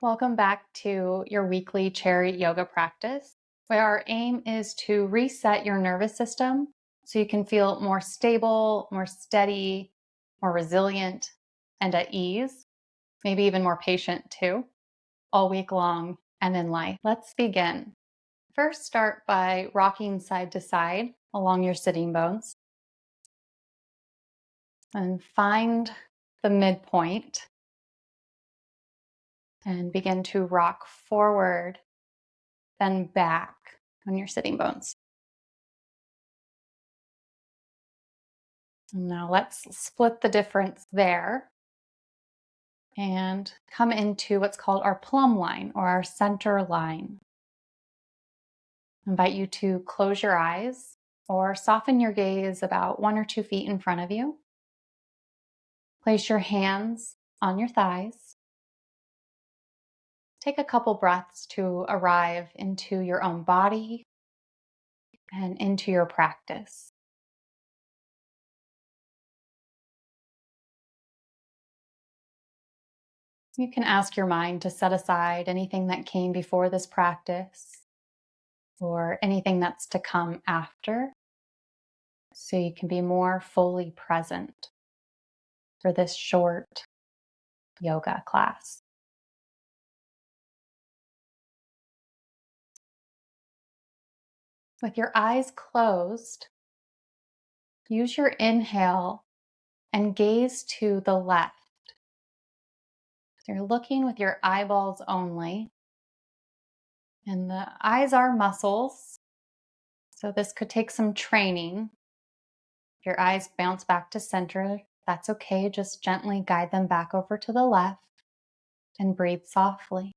Welcome back to your weekly chair yoga practice, where our aim is to reset your nervous system so you can feel more stable, more steady, more resilient, and at ease, maybe even more patient too, all week long and in life. Let's begin. First, start by rocking side to side along your sitting bones and find the midpoint and begin to rock forward, then back on your sitting bones. Now let's split the difference there and come into what's called our plumb line or our center line. I invite you to close your eyes or soften your gaze about 1 or 2 feet in front of you. Place your hands on your thighs. Take a couple breaths to arrive into your own body and into your practice. You can ask your mind to set aside anything that came before this practice or anything that's to come after, so you can be more fully present for this short yoga class. With your eyes closed, use your inhale and gaze to the left. You're looking with your eyeballs only, and the eyes are muscles, so this could take some training. If your eyes bounce back to center, that's okay. Just gently guide them back over to the left and breathe softly.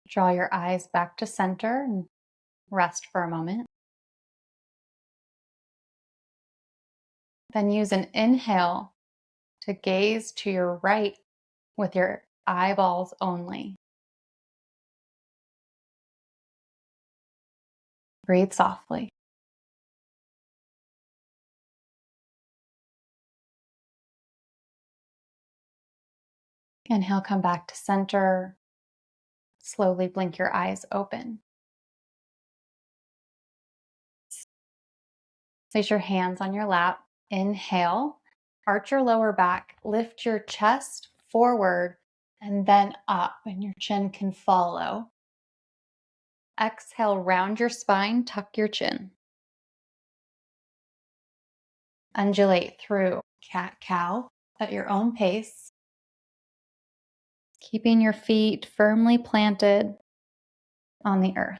Draw your eyes back to center and rest for a moment. Then use an inhale to gaze to your right with your eyeballs only. Breathe softly. Inhale, come back to center. Slowly blink your eyes open. Place your hands on your lap. Inhale, arch your lower back, lift your chest forward and then up, and your chin can follow. Exhale, round your spine, tuck your chin. Undulate through cat-cow at your own pace, keeping your feet firmly planted on the earth.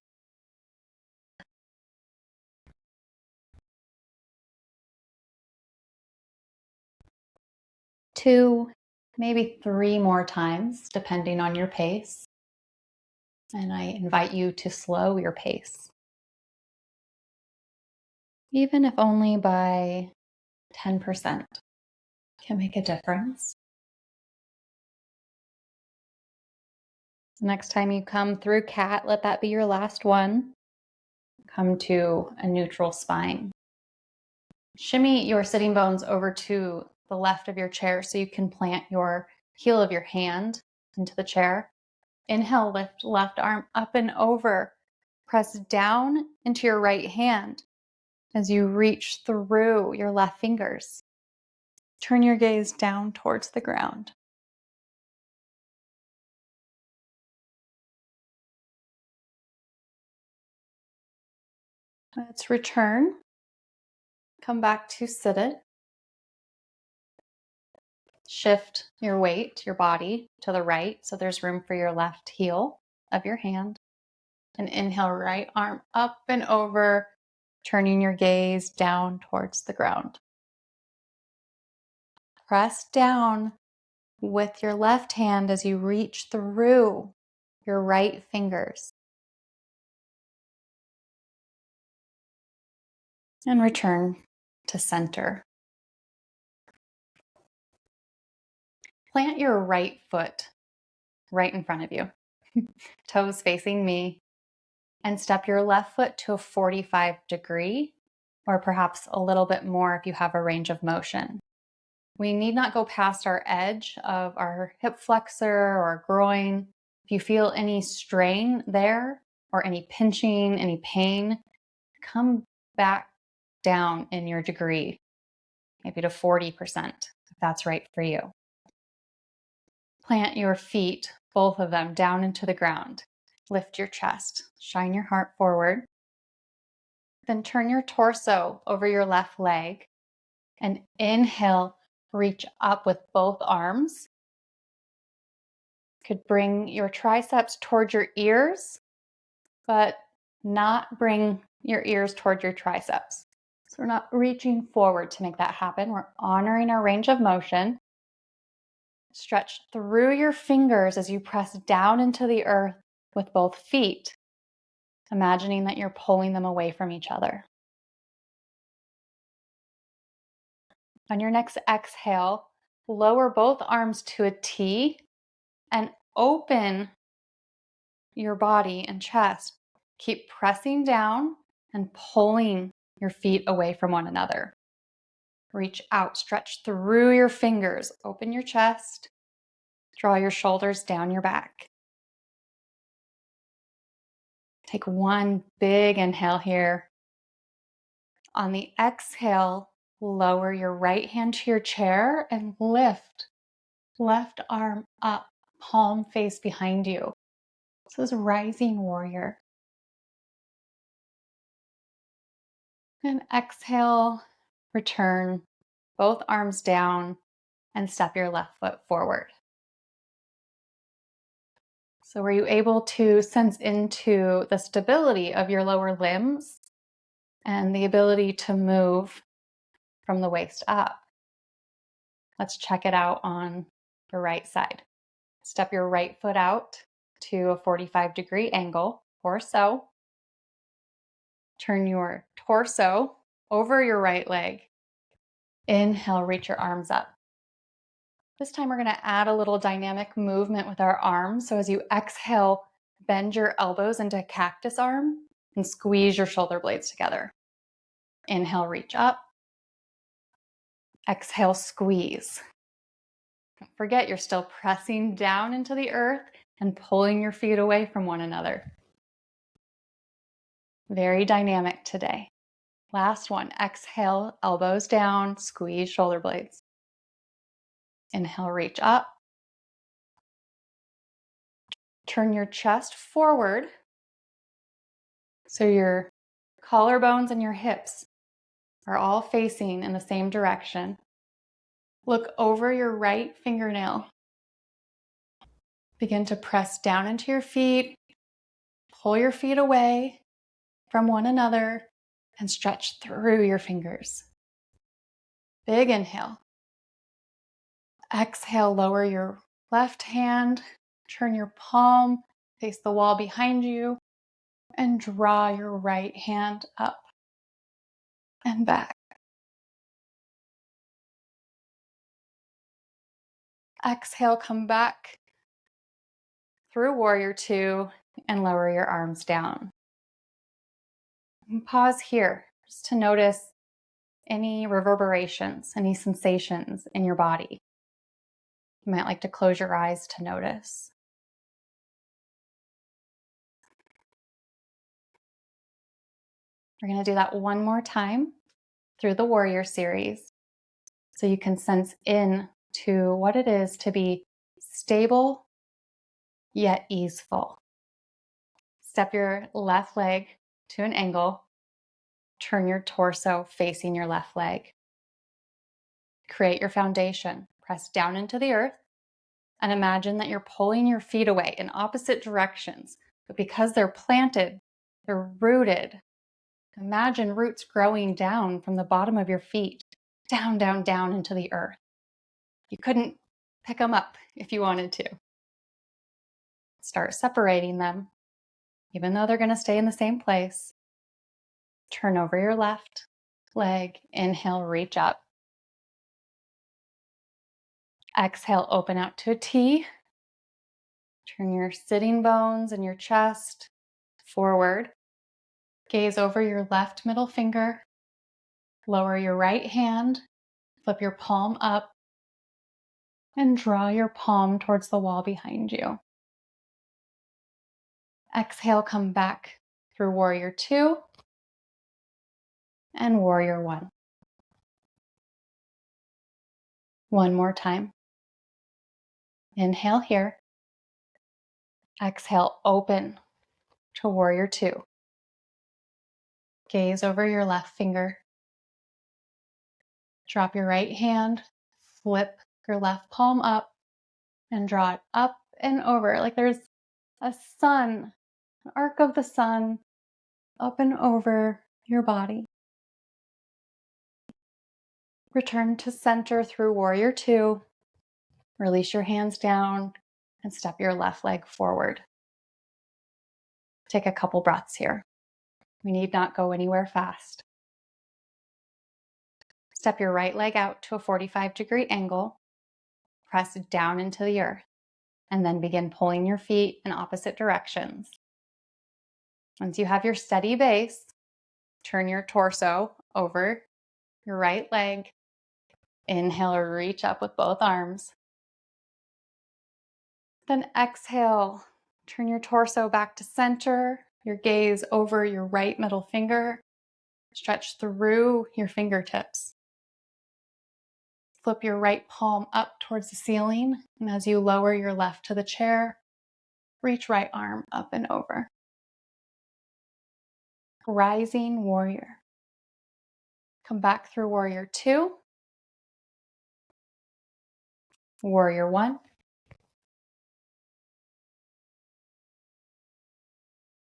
2, maybe 3 more times, depending on your pace. And I invite you to slow your pace, even if only by 10%, can make a difference. Next time you come through cat, let that be your last one. Come to a neutral spine. Shimmy your sitting bones over to the left of your chair so you can plant your heel of your hand into the chair. Inhale, lift left arm up and over. Press down into your right hand as you reach through your left fingers. Turn your gaze down towards the ground. Let's return. Come back to sit it. Shift your weight, your body to the right, so there's room for your left heel of your hand. And inhale, right arm up and over, turning your gaze down towards the ground. Press down with your left hand as you reach through your right fingers. And return to center. Plant your right foot right in front of you, toes facing me, and step your left foot to a 45-degree, or perhaps a little bit more if you have a range of motion. We need not go past our edge of our hip flexor or groin. If you feel any strain there or any pinching, any pain, come back down in your degree, maybe to 40%, if that's right for you. Plant your feet, both of them, down into the ground. Lift your chest, shine your heart forward. Then turn your torso over your left leg and inhale, reach up with both arms. Could bring your triceps towards your ears, but not bring your ears towards your triceps. So we're not reaching forward to make that happen. We're honoring our range of motion. Stretch through your fingers as you press down into the earth with both feet, imagining that you're pulling them away from each other. On your next exhale, lower both arms to a T and open your body and chest. Keep pressing down and pulling your feet away from one another. Reach out, stretch through your fingers, open your chest, draw your shoulders down your back. Take one big inhale here. On the exhale, lower your right hand to your chair and lift. Left arm up, palm face behind you. This is rising warrior. And exhale, return both arms down and step your left foot forward. So were you able to sense into the stability of your lower limbs and the ability to move from the waist up? Let's check it out on the right side. Step your right foot out to a 45-degree angle, or so. Turn your torso over your right leg. Inhale, reach your arms up. This time we're going to add a little dynamic movement with our arms. So as you exhale, bend your elbows into a cactus arm and squeeze your shoulder blades together. Inhale, reach up. Exhale, squeeze. Don't forget, you're still pressing down into the earth and pulling your feet away from one another. Very dynamic today. Last one. Exhale, elbows down, squeeze shoulder blades. Inhale, reach up. Turn your chest forward so your collarbones and your hips are all facing in the same direction. Look over your right fingernail. Begin to press down into your feet. Pull your feet away from one another and stretch through your fingers. Big inhale. Exhale, lower your left hand, turn your palm, face the wall behind you, and draw your right hand up and back. Exhale, come back through warrior two and lower your arms down. And pause here just to notice any reverberations, any sensations in your body. You might like to close your eyes to notice. We're going to do that one more time through the warrior series so you can sense in to what it is to be stable yet easeful. Step your left leg to an angle. Turn your torso facing your left leg. Create your foundation. Press down into the earth and imagine that you're pulling your feet away in opposite directions. But because they're planted, they're rooted. Imagine roots growing down from the bottom of your feet, down, down, down into the earth. You couldn't pick them up if you wanted to. Start separating them, even though they're going to stay in the same place. Turn over your left leg. Inhale, reach up. Exhale, open out to a T. Turn your sitting bones and your chest forward. Gaze over your left middle finger. Lower your right hand. Flip your palm up and draw your palm towards the wall behind you. Exhale, come back through warrior 2 and warrior 1. One more time. Inhale here. Exhale, open to warrior 2. Gaze over your left finger. Drop your right hand, flip your left palm up, and draw it up and over like there's a sun, an arc of the sun up and over your body. Return to center through warrior 2. Release your hands down and step your left leg forward. Take a couple breaths here. We need not go anywhere fast. Step your right leg out to a 45-degree angle. Press down into the earth, and then begin pulling your feet in opposite directions. Once you have your steady base, turn your torso over your right leg. Inhale, reach up with both arms. Then exhale, turn your torso back to center, your gaze over your right middle finger. Stretch through your fingertips. Flip your right palm up towards the ceiling, and as you lower your left to the chair, reach right arm up and over. Rising warrior. Come back through warrior 2, warrior 1,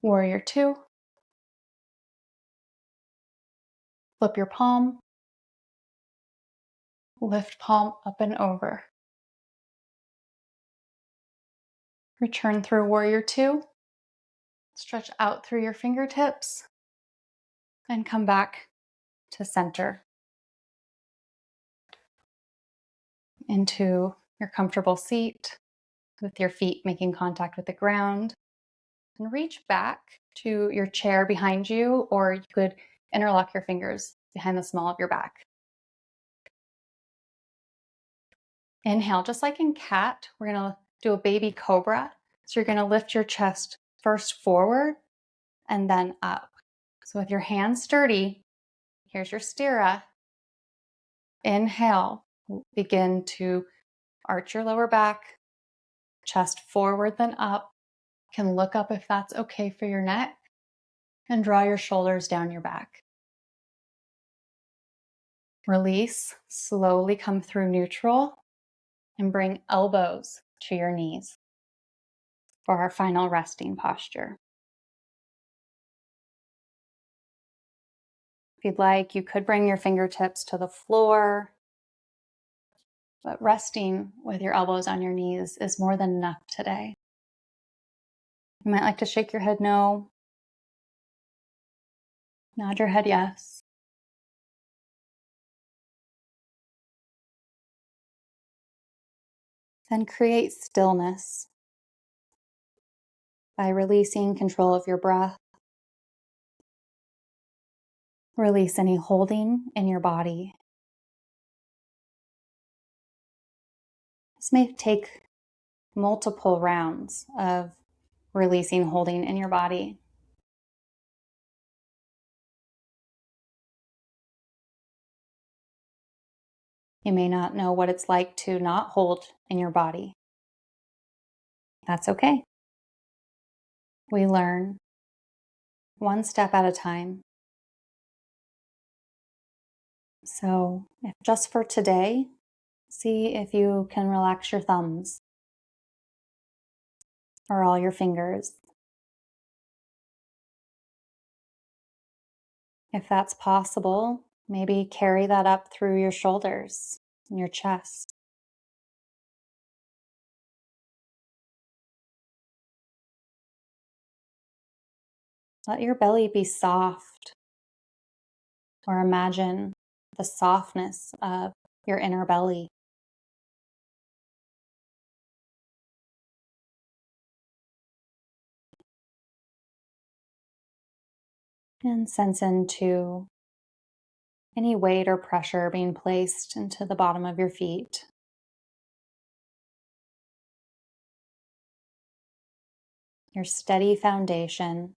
warrior 2. Flip your palm, lift palm up and over. Return through warrior 2, stretch out through your fingertips, and come back to center into your comfortable seat with your feet making contact with the ground. And reach back to your chair behind you, or you could interlock your fingers behind the small of your back. Inhale, just like in cat, we're going to do a baby cobra. So you're going to lift your chest first forward and then up. So with your hands sturdy, here's your stira. Inhale, begin to arch your lower back, chest forward then up. You can look up if that's okay for your neck, and draw your shoulders down your back. Release, slowly come through neutral and bring elbows to your knees for our final resting posture. If you'd like, you could bring your fingertips to the floor, but resting with your elbows on your knees is more than enough today. You might like to shake your head no, nod your head yes. Then create stillness by releasing control of your breath. Release any holding in your body. This may take multiple rounds of releasing holding in your body. You may not know what it's like to not hold in your body. That's okay. We learn one step at a time. So, if just for today, see if you can relax your thumbs or all your fingers. If that's possible, maybe carry that up through your shoulders and your chest. Let your belly be soft, or imagine the softness of your inner belly. And sense into any weight or pressure being placed into the bottom of your feet. Your steady foundation.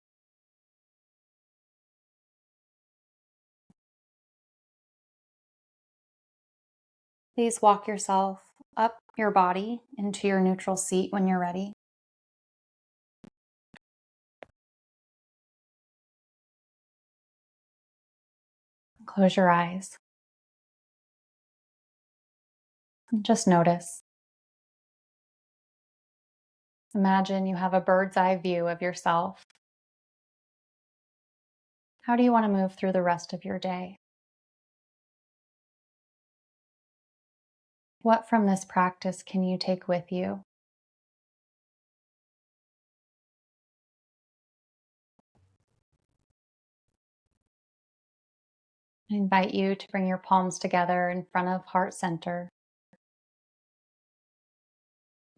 Please walk yourself up your body into your neutral seat when you're ready. Close your eyes. And just notice. Imagine you have a bird's eye view of yourself. How do you want to move through the rest of your day? What from this practice can you take with you? I invite you to bring your palms together in front of heart center.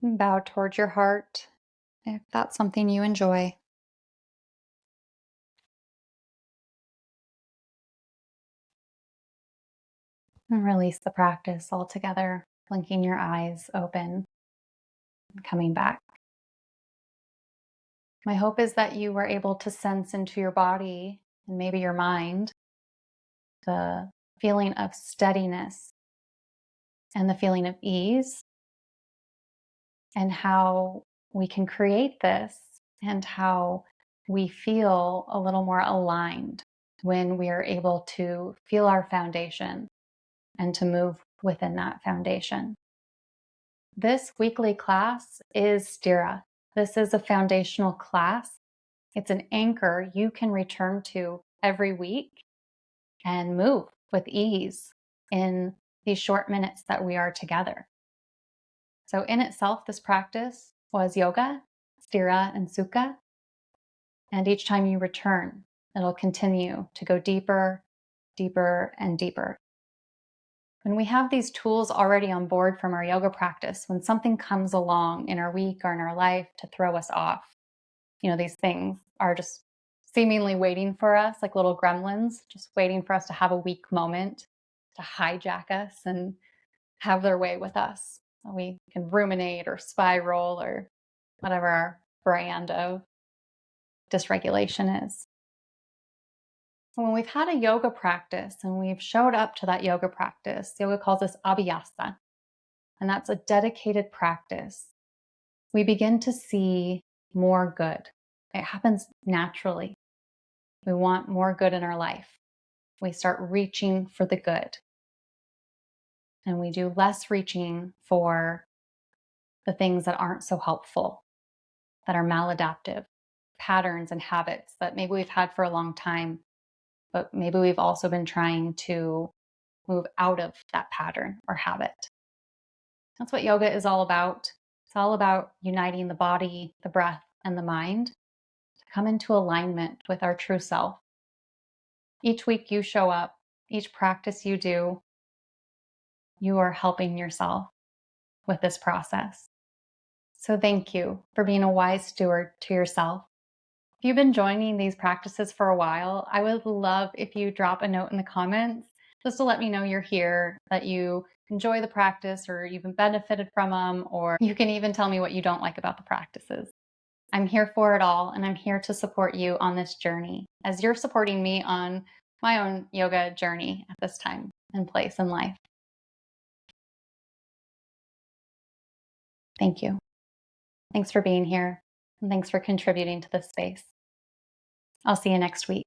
And bow towards your heart if that's something you enjoy. And release the practice altogether, blinking your eyes open and coming back. My hope is that you were able to sense into your body and maybe your mind the feeling of steadiness and the feeling of ease, and how we can create this, and how we feel a little more aligned when we are able to feel our foundation and to move within that foundation. This weekly class is Stira. This is a foundational class. It's an anchor you can return to every week and move with ease in these short minutes that we are together. So in itself, this practice was yoga, stira, and sukha. And each time you return, it'll continue to go deeper, deeper, and deeper. When we have these tools already on board from our yoga practice, when something comes along in our week or in our life to throw us off, these things are just seemingly waiting for us, like little gremlins, just waiting for us to have a weak moment to hijack us and have their way with us. We can ruminate or spiral or whatever our brand of dysregulation is. When we've had a yoga practice and we've showed up to that yoga practice, yoga calls this abhyasa, and that's a dedicated practice. We begin to see more good. It happens naturally. We want more good in our life. We start reaching for the good. And we do less reaching for the things that aren't so helpful, that are maladaptive, patterns and habits that maybe we've had for a long time, but maybe we've also been trying to move out of that pattern or habit. That's what yoga is all about. It's all about uniting the body, the breath, and the mind to come into alignment with our true self. Each week you show up, each practice you do, you are helping yourself with this process. So thank you for being a wise steward to yourself. If you've been joining these practices for a while, I would love if you drop a note in the comments just to let me know you're here, that you enjoy the practice or you've benefited from them, or you can even tell me what you don't like about the practices. I'm here for it all, and I'm here to support you on this journey as you're supporting me on my own yoga journey at this time and place in life. Thank you. Thanks for being here, and thanks for contributing to this space. I'll see you next week.